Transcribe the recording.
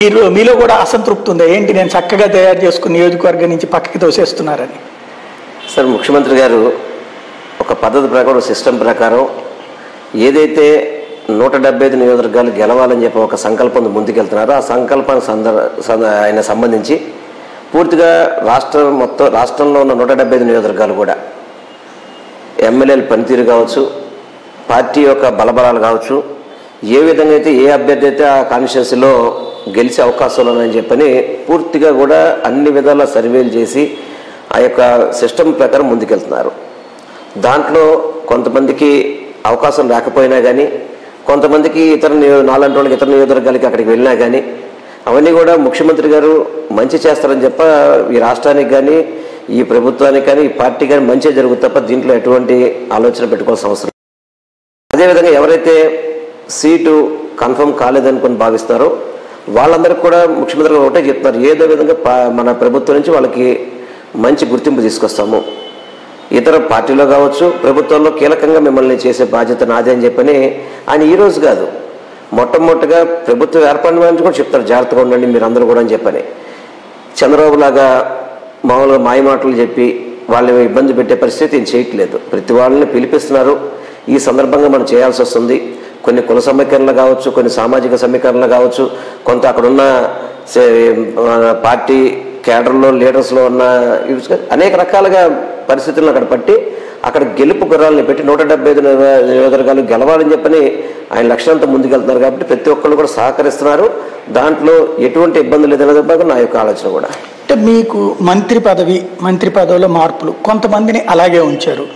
మీలో కూడా అసంతృప్తి ఉందా? ఏంటి నేను చక్కగా తయారు చేసుకుని నియోజకవర్గం నుంచి పక్కకి తోసేస్తున్నారని? సార్, ముఖ్యమంత్రి గారు ఒక పద్ధతి ప్రకారం, సిస్టమ్ ప్రకారం ఏదైతే 175 నియోజకవర్గాలు గెలవాలని చెప్పి ఒక సంకల్పం ముందుకెళ్తున్నారో ఆ సంకల్పానికి ఆయన సంబంధించి పూర్తిగా రాష్ట్రంలో ఉన్న 175 నియోజకవర్గాలు కూడా ఎమ్మెల్యేల పనితీరు కావచ్చు, పార్టీ యొక్క బలబలాలు కావచ్చు, ఏ విధంగా అయితే ఏ అభ్యర్థి అయితే ఆ కాన్స్టిట్యున్సీలో గెలిచే అవకాశాలు ఉన్నాయని చెప్పని పూర్తిగా కూడా అన్ని విధాల సర్వేలు చేసి ఆ యొక్క సిస్టమ్ ప్రకారం ముందుకెళ్తున్నారు. దాంట్లో కొంతమందికి అవకాశం లేకపోయినా కానీ, కొంతమందికి నాలాంటి వాళ్ళకి ఇతర నియోజకవర్గాలకి అక్కడికి వెళ్ళినా కానీ అవన్నీ కూడా ముఖ్యమంత్రి గారు మంచి చేస్తారని చెప్ప ఈ రాష్ట్రానికి కానీ, ఈ ప్రభుత్వానికి కానీ, ఈ పార్టీ కానీ మంచి జరుగుతుంది తప్ప దీంట్లో ఎటువంటి ఆలోచన పెట్టుకోవాల్సిన అవసరం. అదేవిధంగా ఎవరైతే సీటు కన్ఫర్మ్ కాలేదనుకుని భావిస్తారో వాళ్ళందరికీ కూడా ముఖ్యమంత్రి గారు ఒకటే చెప్తున్నారు, ఏదో విధంగా మన ప్రభుత్వం నుంచి వాళ్ళకి మంచి గుర్తింపు తీసుకొస్తాము, ఇతర పార్టీలో కావచ్చు ప్రభుత్వంలో కీలకంగా మిమ్మల్ని చేసే బాధ్యత నాదే అని చెప్పని ఆయన ఈరోజు కాదు, మొట్టమొదటిగా ప్రభుత్వం ఏర్పడిన నుంచి కూడా చెప్తారు, జాగ్రత్తగా ఉండండి మీరు అందరూ కూడా అని చెప్పని. చంద్రబాబు లాగా మామూలుగా మాయమాటలు చెప్పి వాళ్ళని ఇబ్బంది పెట్టే పరిస్థితి ఏం చేయట్లేదు. ప్రతి వాళ్ళని పిలిపిస్తున్నారు. ఈ సందర్భంగా మనం చేయాల్సి వస్తుంది. కొన్ని కుల సమీకరణలు కావచ్చు, కొన్ని సామాజిక సమీకరణలు కావచ్చు, కొంత అక్కడున్న పార్టీ కేడర్లో లీడర్స్లో ఉన్న అనేక రకాలుగా పరిస్థితులను అక్కడ పట్టి అక్కడ గెలుపు గుర్రాలని పెట్టి 175 నియోజకవర్గాలు గెలవాలని చెప్పని ఆయన లక్ష్యంతో ముందుకెళ్తున్నారు. కాబట్టి ప్రతి ఒక్కళ్ళు కూడా సహకరిస్తున్నారు. దాంట్లో ఎటువంటి ఇబ్బంది లేదనేది నా యొక్క ఆలోచన కూడా. అంటే మీకు మంత్రి పదవిలో మార్పులు కొంతమందిని అలాగే ఉంచారు.